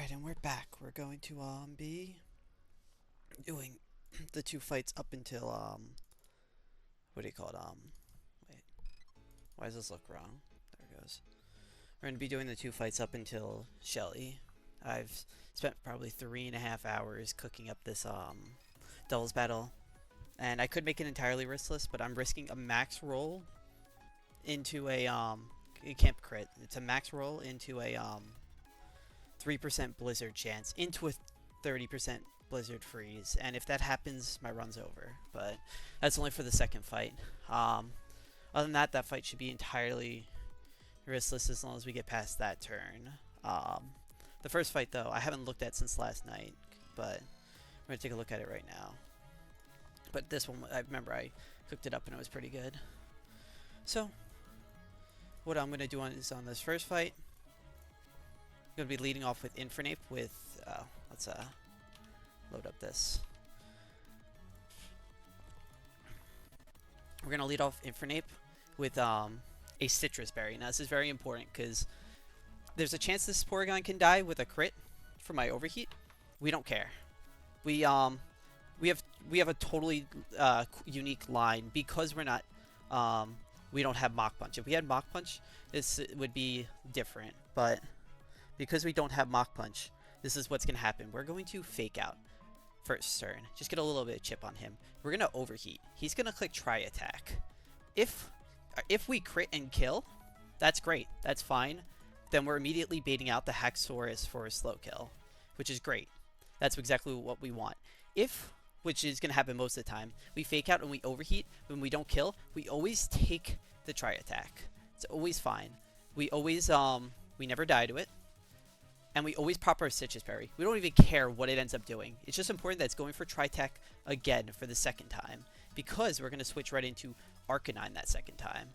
Alright, and we're back. We're going to be doing the two fights up until what do you call it? Wait. Why does this look wrong? There it goes. We're gonna be doing the two fights up until Shelly. I've spent probably 3.5 hours cooking up this doubles battle. And I could make it entirely riskless, but I'm risking a max roll into a it can't crit. It's a max roll into a 3% blizzard chance into a 30% blizzard freeze, and if that happens, my run's over. But that's only for the second fight. Other than that, that fight should be entirely riskless as long as we get past that turn. The first fight, though, I haven't looked at since last night, but we're gonna take a look at it right now. But this one, I remember I cooked it up and it was pretty good. So, what I'm gonna do is on this first fight, I'm going to be leading off with Infernape with, let's load up this. We're going to lead off Infernape with a citrus berry. Now this is very important because there's a chance this Porygon can die with a crit for my overheat. We don't care. We have a totally unique line because we're not we don't have Mach Punch. If we had Mach Punch, this would be different, but because we don't have Mach Punch, this is what's going to happen. We're going to Fake Out first turn. Just get a little bit of chip on him. We're going to Overheat. He's going to click Try Attack. If we crit and kill, that's great. That's fine. Then we're immediately baiting out the Haxorus for a slow kill, which is great. That's exactly what we want. Which is going to happen most of the time, we Fake Out and we Overheat, when we don't kill, we always take the Try Attack. It's always fine. We always, we never die to it. And we always pop our Citrus Berry. We don't even care what it ends up doing. It's just important that it's going for Tri-Attack again for the second time. Because we're going to switch right into Arcanine that second time.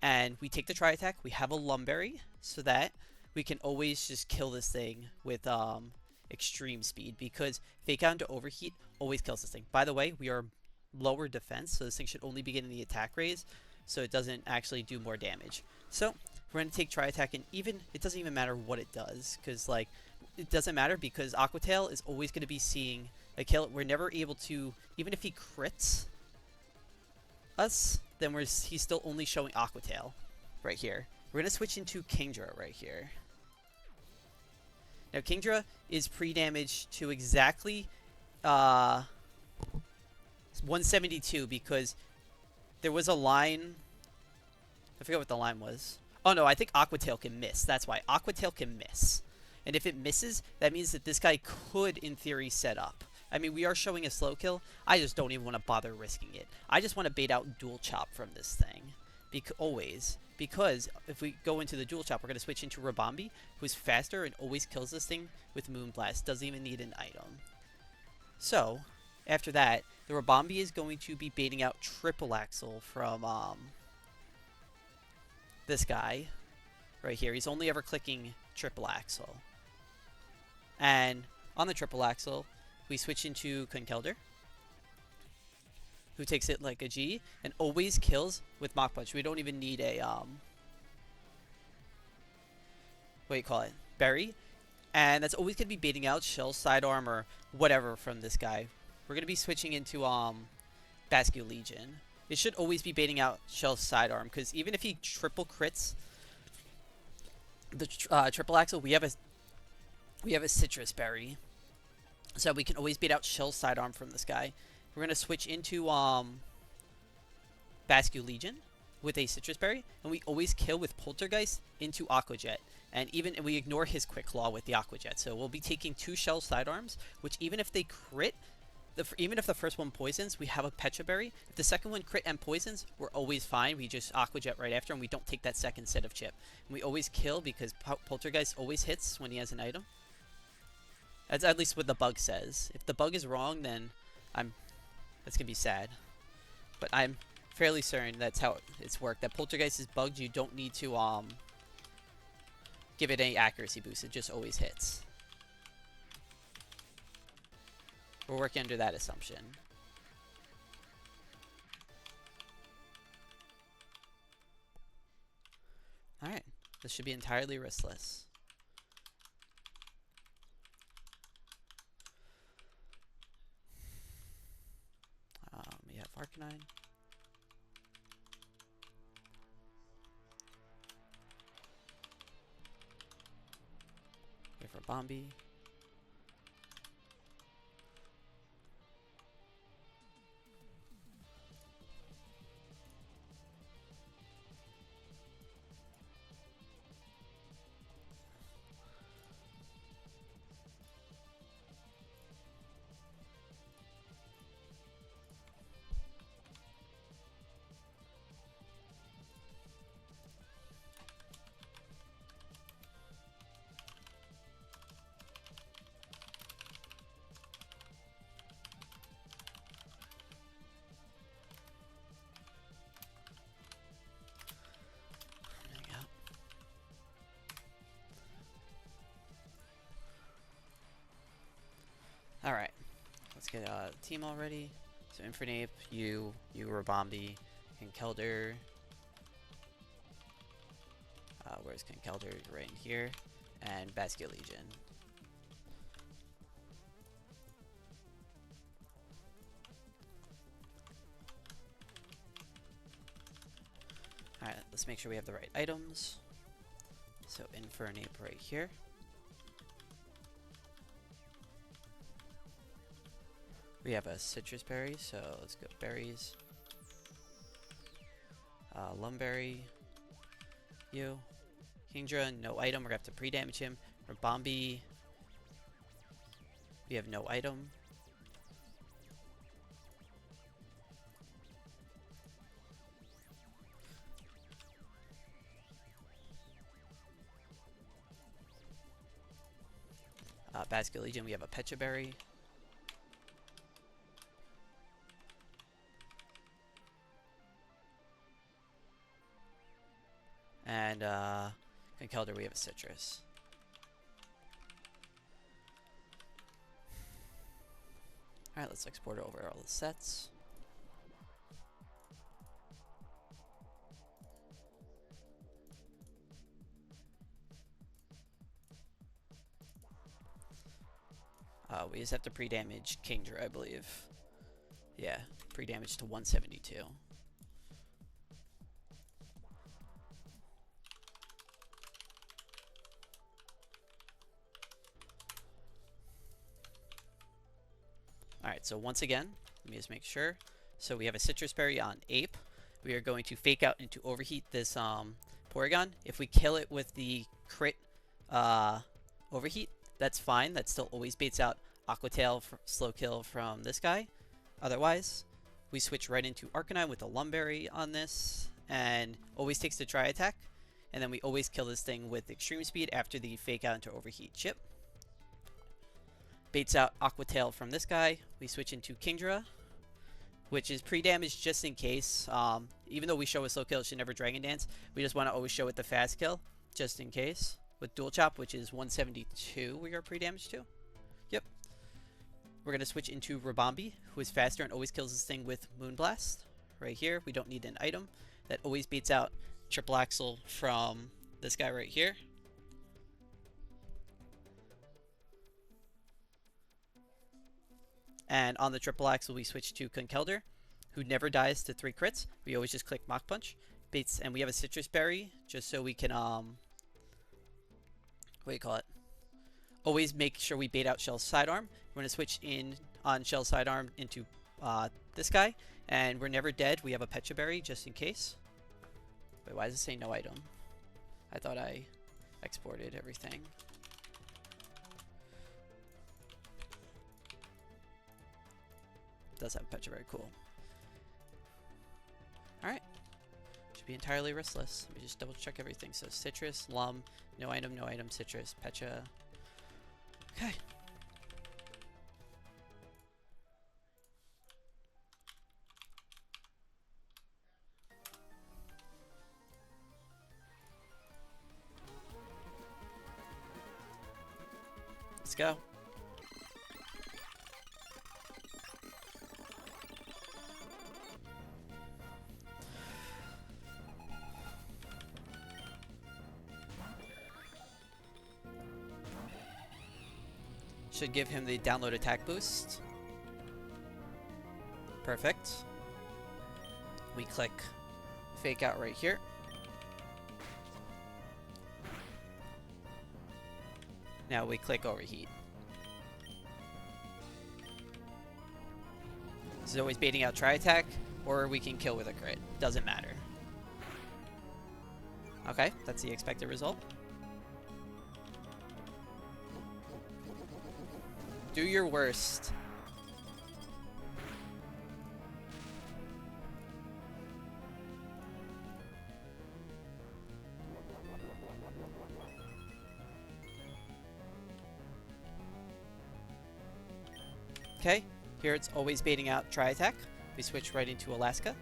And we take the Tri-Attack. We have a Lumberry. So that we can always just kill this thing with extreme speed. Because Fake Out into Overheat always kills this thing. By the way, we are lower defense. So this thing should only be getting the attack raise. So it doesn't actually do more damage. So we're going to take Tri-Attack, and it doesn't even matter what it does, because, like, it doesn't matter because Aqua Tail is always going to be seeing a kill. We're never able to, even if he crits us, then he's still only showing Aqua Tail right here. We're going to switch into Kingdra right here. Now, Kingdra is pre-damage to exactly 172 because there was a line. I forget what the line was. Oh no, I think Aqua Tail can miss. That's why. Aqua Tail can miss. And if it misses, that means that this guy could, in theory, set up. I mean, we are showing a slow kill. I just don't even want to bother risking it. I just want to bait out Dual Chop from this thing. Always. Because if we go into the Dual Chop, we're going to switch into Rabambi, who's faster and always kills this thing with Moonblast. Doesn't even need an item. So, after that, the Rabambi is going to be baiting out Triple Axle from, this guy right here. He's only ever clicking Triple Axle. And on the Triple Axle, we switch into Conkeldurr, who takes it like a G and always kills with Mach Punch. We don't even need a what do you call it? Berry. And that's always going to be baiting out Shell Sidearm or whatever from this guy. We're going to be switching into Basque Legion. It should always be baiting out Shell Sidearm, because even if he triple crits the Triple Axle, we have a Citrus Berry, so we can always bait out Shell Sidearm from this guy. We're gonna switch into Basque Legion with a Citrus Berry, and we always kill with Poltergeist into Aqua Jet, and we ignore his Quick Claw with the Aqua Jet. So we'll be taking 2 Shell Sidearms, which even if they crit. Even if the first one poisons, we have a Pecha Berry. If the second one crit and poisons, we're always fine. We just Aqua Jet right after, and we don't take that second set of chip. And we always kill because Poltergeist always hits when he has an item. That's at least what the bug says. If the bug is wrong, then that's gonna be sad. But I'm fairly certain that's how it's worked. That Poltergeist is bugged. You don't need to give it any accuracy boost. It just always hits. We're working under that assumption. Alright, this should be entirely riskless. Arcanine. Wait for Bombi. Alright, let's get a team already. So Infernape, you Rabombi, Conkeldurr. Where's Conkeldurr? Right in here. And Basculegion. Alright, let's make sure we have the right items. So Infernape right here. We have a citrus berry, so let's go berries. Lumberry. You. Kingdra, no item. We're gonna have to pre-damage him. Rabombi. We have no item. Basculegion, we have a Pecha Berry. And Conkeldurr, we have a citrus. Alright, let's export over all the sets. We just have to pre-damage Kingdra, I believe. Yeah, pre-damage to 172. Alright, so once again, let me just make sure. So we have a citrus berry on Ape. We are going to fake out into overheat this Porygon. If we kill it with the crit overheat, that's fine. That still always baits out Aqua Tail slow kill from this guy. Otherwise, we switch right into Arcanine with a Lumberry on this, and always takes the Dry Attack. And then we always kill this thing with Extreme Speed after the fake out into overheat chip. Baits out Aqua Tail from this guy. We switch into Kingdra, which is pre-damage just in case. Even though we show a slow kill, it should never Dragon Dance. We just want to always show it the fast kill, just in case. With Dual Chop, which is 172, we are pre-damage to. Yep. We're going to switch into Rabombi, who is faster and always kills this thing with Moonblast. Right here, we don't need an item. That always beats out Triple Axle from this guy right here. And on the Triple Axle, we switch to Conkeldurr, who never dies to 3 crits. We always just click Mach Punch. Baits, and we have a Citrus Berry, just so we can, what do you call it? Always make sure we bait out Shell's Sidearm. We're going to switch in on Shell's Sidearm into this guy. And we're never dead. We have a Pecha Berry, just in case. Wait, why does it say no item? I thought I exported everything. Does have Pecha Berry, cool. Alright. Should be entirely riskless. Let me just double check everything. So Citrus, Lum, no item, Citrus, Pecha. Okay. Let's go. Should give him the download attack boost. Perfect. We click fake out right here. Now we click overheat. This is always baiting out try attack, or we can kill with a crit. Doesn't matter. Okay, that's the expected result. Do your worst. Okay, here it's always baiting out try attack. We switch right into Alaska.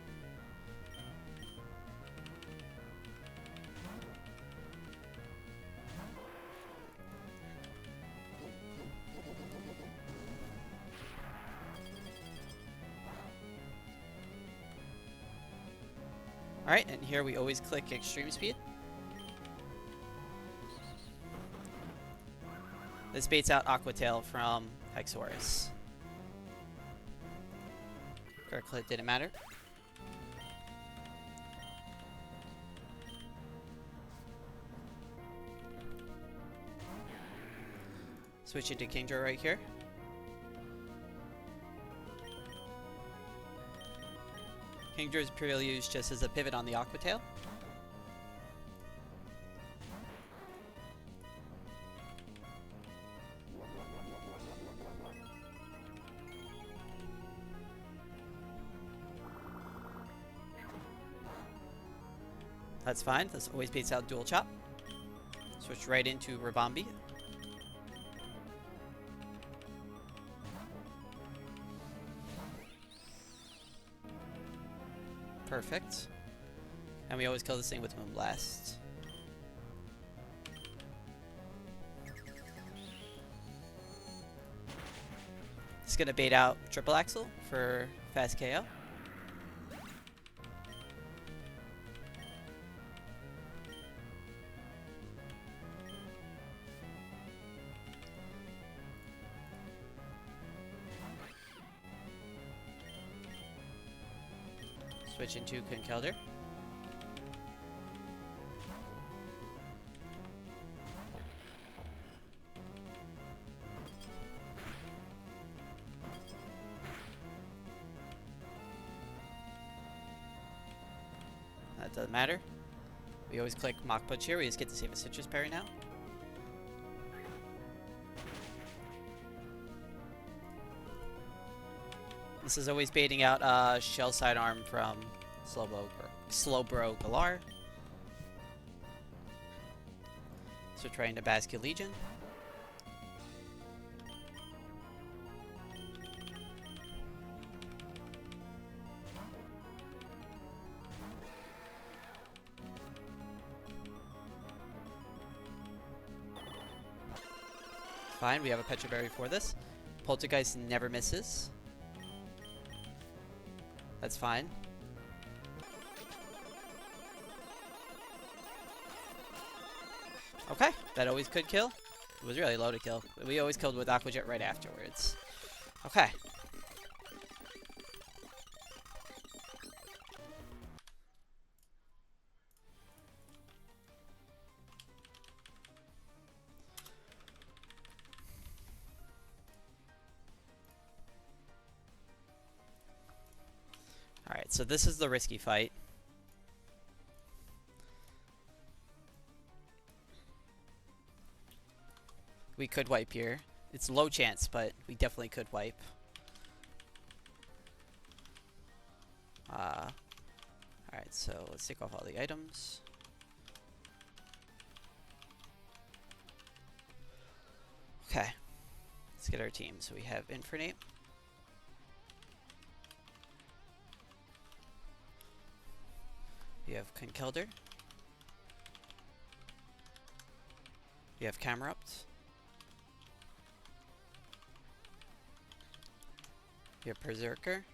Alright, and here we always click extreme speed. This baits out Aquatail from Hexorus. Kirklet didn't matter. Switch into Kingdra right here. Kingdra is purely used just as a pivot on the Aquatail. That's fine. This always baits out Dual Chop. Switch right into Rabambi. Perfect. And we always kill this thing with Moonblast. It's gonna bait out Triple Axle for fast KO. Switch into Conkelder. That doesn't matter. We always click Mach Punch here. We just get to save a Citrus Berry now. This is always baiting out Shell Sidearm from Slowbro Galar. So trying to Basket Legion. Fine, we have a Petra Berry for this. Poltergeist never misses. That's fine. Okay, that always could kill. It was really low to kill. We always killed with Aqua Jet right afterwards. Okay. Alright, so this is the risky fight. We could wipe here. It's low chance, but we definitely could wipe. Alright, so let's take off all the items. Okay. Let's get our team. So we have Infernape. We have Conkelder. We have Camerupt. We have Berserker.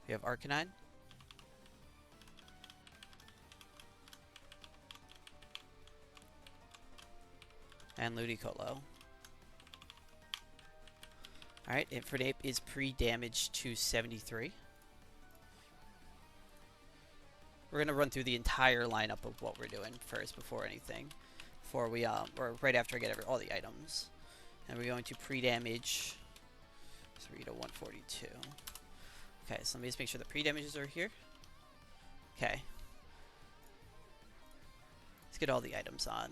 We have Arcanine. And Ludicolo. Alright, Alright, Infernape is pre-damaged to 73. We're going to run through the entire lineup of what we're doing first before anything. Before we, or right after I get all the items. And we're going to pre-damage 3 to 142. Okay, so let me just make sure the pre-damages are here. Okay. Let's get all the items on.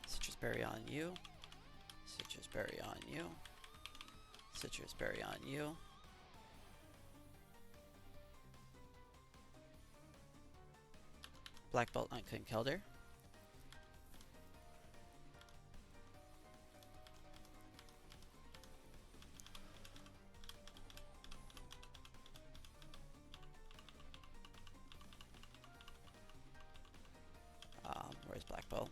Citrus Berry on you. Citrus Berry on you. Citrus Berry on you. Black Belt on Conkelder. Where's Black Belt?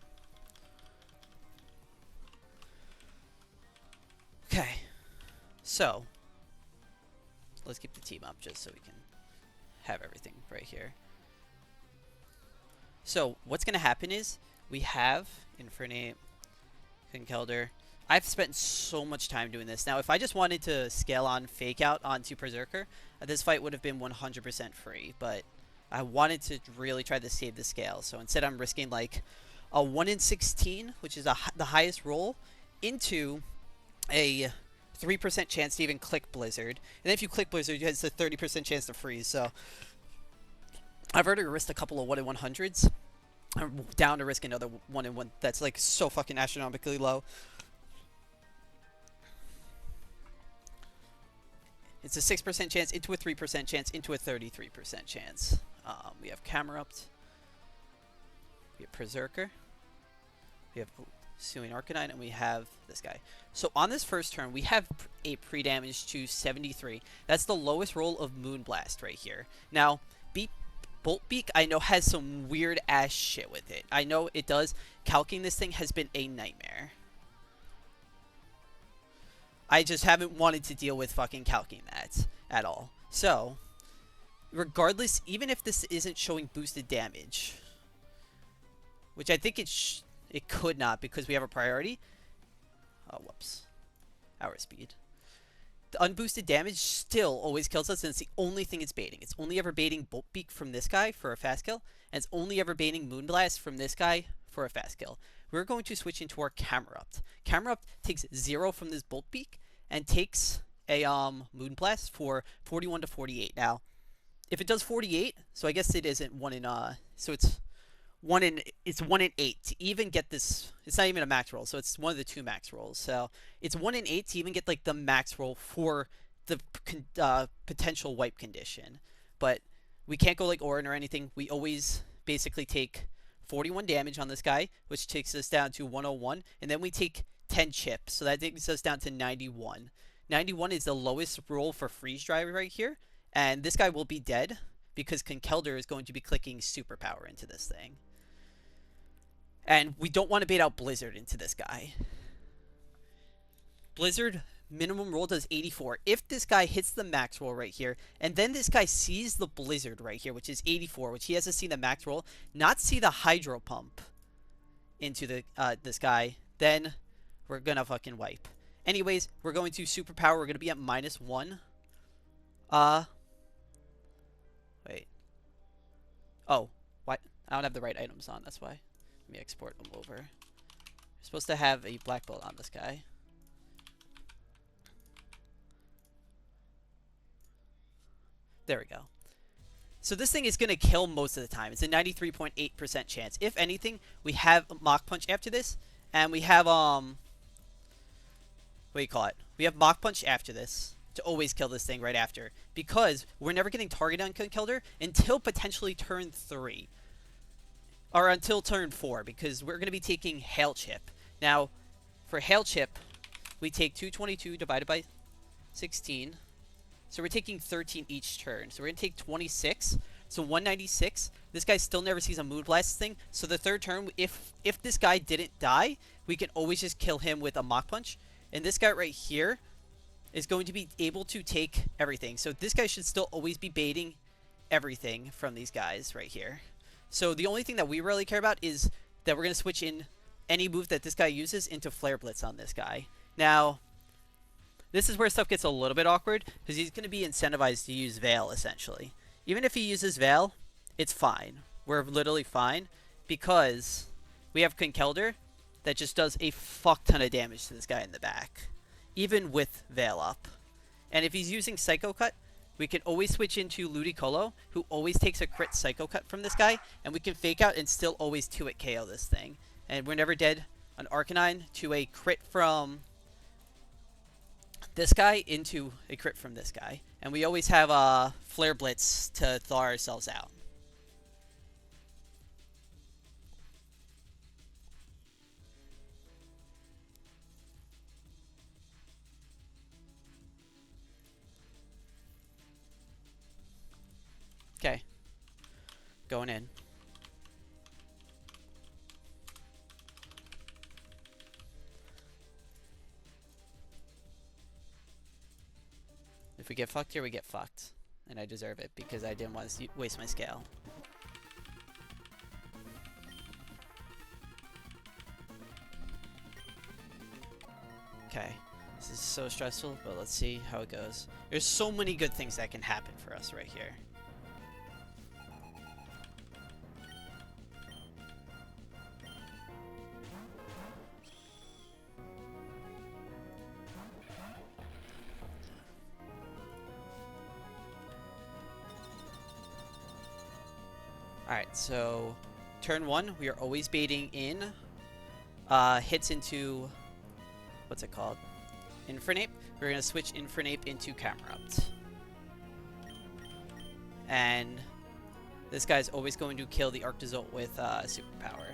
Okay, so let's keep the team up just so we can have everything right here. So what's going to happen is we have Infernape, Conkelder. I've spent so much time doing this. Now, if I just wanted to scale on Fake Out onto Berserker, this fight would have been 100% free, but I wanted to really try to save the scale. So instead I'm risking like a 1 in 16, which is the highest roll, into a 3% chance to even click Blizzard. And if you click Blizzard, it's a 30% chance to freeze. So I've already risked a couple of 1 in 100s. I'm down to risk another 1 in 1 that's like so fucking astronomically low. It's a 6% chance into a 3% chance into a 33% chance. We have Camerupt. We have Berserker. We have Suing Arcanine, and we have this guy. So on this first turn, we have a pre-damage to 73. That's the lowest roll of Moonblast right here. Now, Boltbeak, I know, has some weird-ass shit with it. I know it does. Calcing this thing has been a nightmare. I just haven't wanted to deal with fucking calcing that at all. So, regardless, even if this isn't showing boosted damage, which I think it could not because we have a priority. Oh, whoops. Hour speed. The unboosted damage still always kills us, and it's the only thing it's baiting. It's only ever baiting Boltbeak from this guy for a fast kill, and it's only ever baiting Moonblast from this guy for a fast kill. We're going to switch into our Camerupt. Camerupt takes 0 from this Boltbeak and takes a Moonblast for 41 to 48. Now, if it does 48, so I guess it isn't 1 in so it's 1 in 8 to even get this. It's not even a max roll, so it's one of the 2 max rolls. So it's 1 in 8 to even get like the max roll for the potential wipe condition. But we can't go like Orin or anything. We always basically take 41 damage on this guy, which takes us down to 101, and then we take 10 chips, so that takes us down to 91. 91 is the lowest roll for freeze drive right here, and this guy will be dead because Conkelder is going to be clicking superpower into this thing. And we don't want to bait out Blizzard into this guy. Blizzard minimum roll does 84. If this guy hits the max roll right here, and then this guy sees the Blizzard right here, which is 84, which he has to see the max roll, not see the Hydro Pump into the this guy, then we're gonna fucking wipe. Anyways, we're going to superpower. We're gonna be at -1. Wait. Oh, what? I don't have the right items on. That's why. Let me export them over. We're supposed to have a black belt on this guy. There we go. So this thing is going to kill most of the time. It's a 93.8% chance. If anything, we have Mach Punch after this. And we have, what do you call it? We have Mach Punch after this to always kill this thing right after. Because we're never getting targeted on Conkelder until potentially turn 3. Or until turn 4. Because we're going to be taking Hail Chip. Now, for Hail Chip, we take 222 divided by 16. So we're taking 13 each turn. So we're going to take 26. So 196. This guy still never sees a Moonblast thing. So the third turn, if this guy didn't die, we can always just kill him with a Mach Punch. And this guy right here is going to be able to take everything. So this guy should still always be baiting everything from these guys right here. So the only thing that we really care about is that we're going to switch in any move that this guy uses into Flare Blitz on this guy. Now, this is where stuff gets a little bit awkward, because he's going to be incentivized to use Veil, essentially. Even if he uses Veil, it's fine. We're literally fine, because we have Conkelder that just does a fuck ton of damage to this guy in the back, even with Veil up. And if he's using Psycho Cut, we can always switch into Ludicolo, who always takes a crit Psycho Cut from this guy, and we can fake out and still always 2-hit KO this thing. And we're never dead on Arcanine to a crit from this guy into a crit from this guy. And we always have Flare Blitz to thaw ourselves out. Okay. Going in. If we get fucked here, we get fucked. And I deserve it because I didn't want to waste my scale. Okay. This is so stressful, but let's see how it goes. There's so many good things that can happen for us right here. Alright, so turn 1, we are always baiting in hits into, what's it called? Infernape. We're going to switch Infernape into Camerupt. And this guy's always going to kill the Arctozolt with Superpower.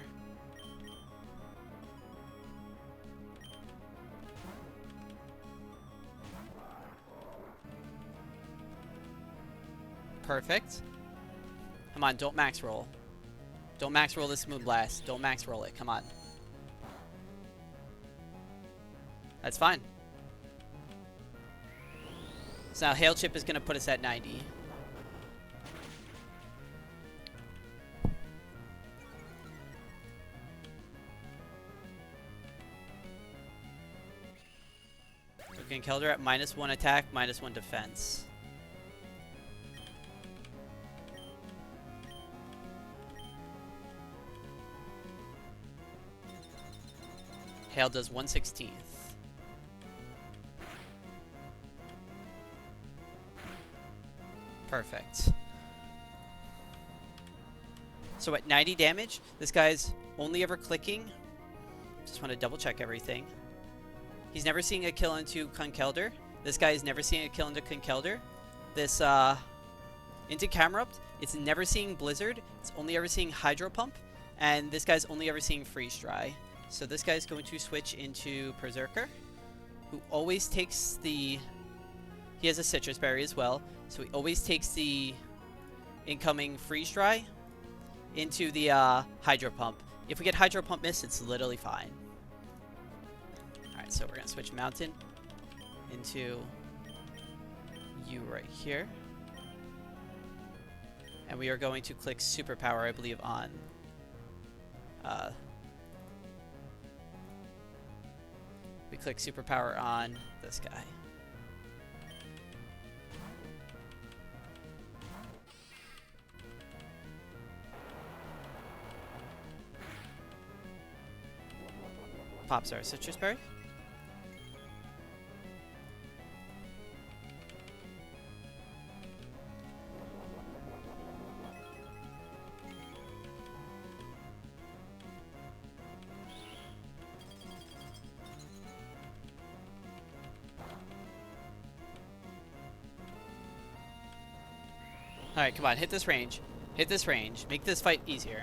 Perfect. Come on, don't max roll. Don't max roll this Moonblast. Don't max roll it. Come on. That's fine. So now Hail Chip is going to put us at 90. We can kill her at -1 attack, -1 defense. Hail does 1/16. Perfect. So at 90 damage, this guy's only ever clicking. Just want to double check everything. He's never seeing a kill into Conkelder. This guy is never seeing a kill into Conkelder. This into Camerupt, it's never seeing Blizzard. It's only ever seeing Hydro Pump. And this guy's only ever seeing Freeze Dry. So this guy's going to switch into Berserker, who always takes the... He has a Citrus Berry as well, so he always takes the incoming Freeze Dry into the Hydro Pump. If we get Hydro Pump miss, it's literally fine. Alright, so we're going to switch Mountain into you right here. And we are going to click Superpower, I believe, on... we click Superpower on this guy. Pops our Citrus Berry. Alright, come on, hit this range. Hit this range. Make this fight easier.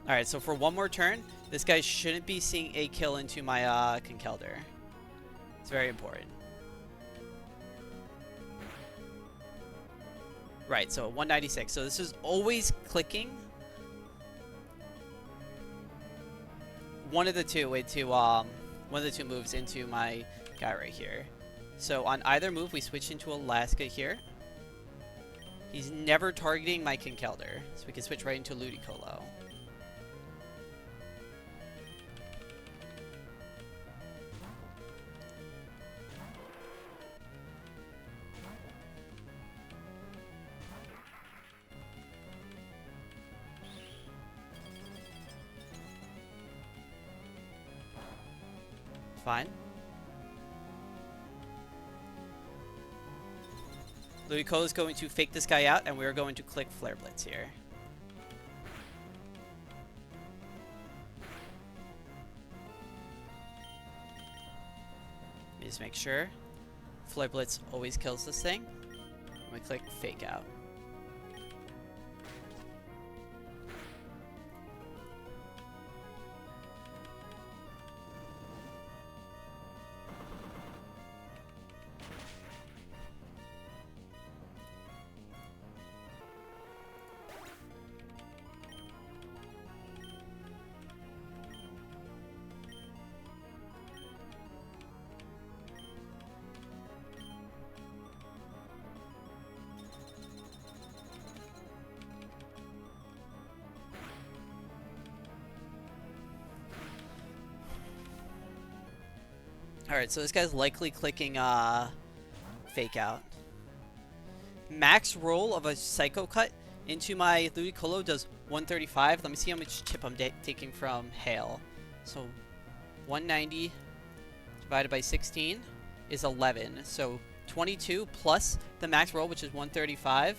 Alright, so for one more turn, this guy shouldn't be seeing a kill into my Conkelder. It's very important. Right, so 196. So this is always clicking one of the two moves into my guy right here. So on either move, we switch into Alaska here. He's never targeting my Kinkelder, so we can switch right into Ludicolo. Fine. Ludicolo is going to fake this guy out, and we're going to click Flare Blitz here. Let me just make sure. Flare Blitz always kills this thing. And we click Fake Out. Alright, so this guy's likely clicking Fake Out. Max roll of a Psycho Cut into my Ludicolo does 135. Let me see how much chip I'm taking from Hail. So 190 divided by 16 is 11. So 22 plus the max roll, which is 135,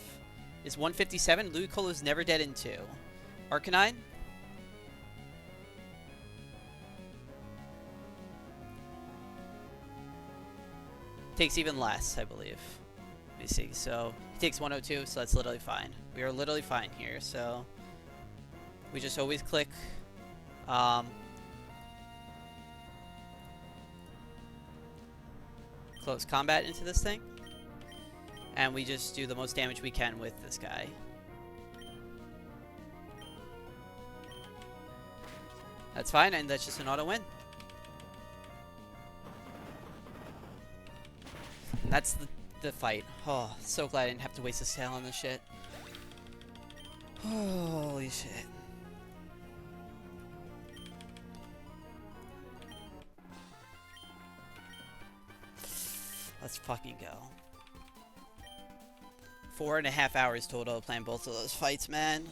is 157. Ludicolo is never dead in 2. Arcanine. Takes even less, I believe. Let me see. So he takes 102, so that's literally fine. We are literally fine here. So we just always click close combat into this thing, and we just do the most damage we can with this guy. That's fine, and that's just an auto win. That's the fight. Oh, so glad I didn't have to waste a sale on this shit. Holy shit. Let's fucking go. 4.5 hours total playing both of those fights, man.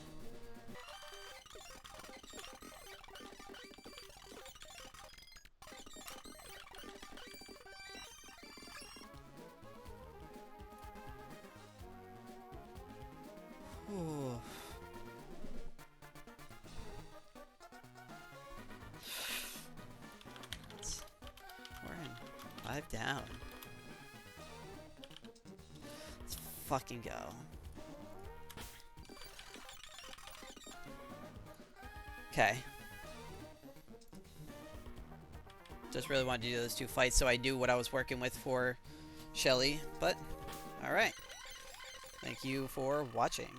Ooh. We're in 5 down. Let's fucking go. Okay. Just really wanted to do those 2 fights so I knew what I was working with for Shelly, but alright. Thank you for watching.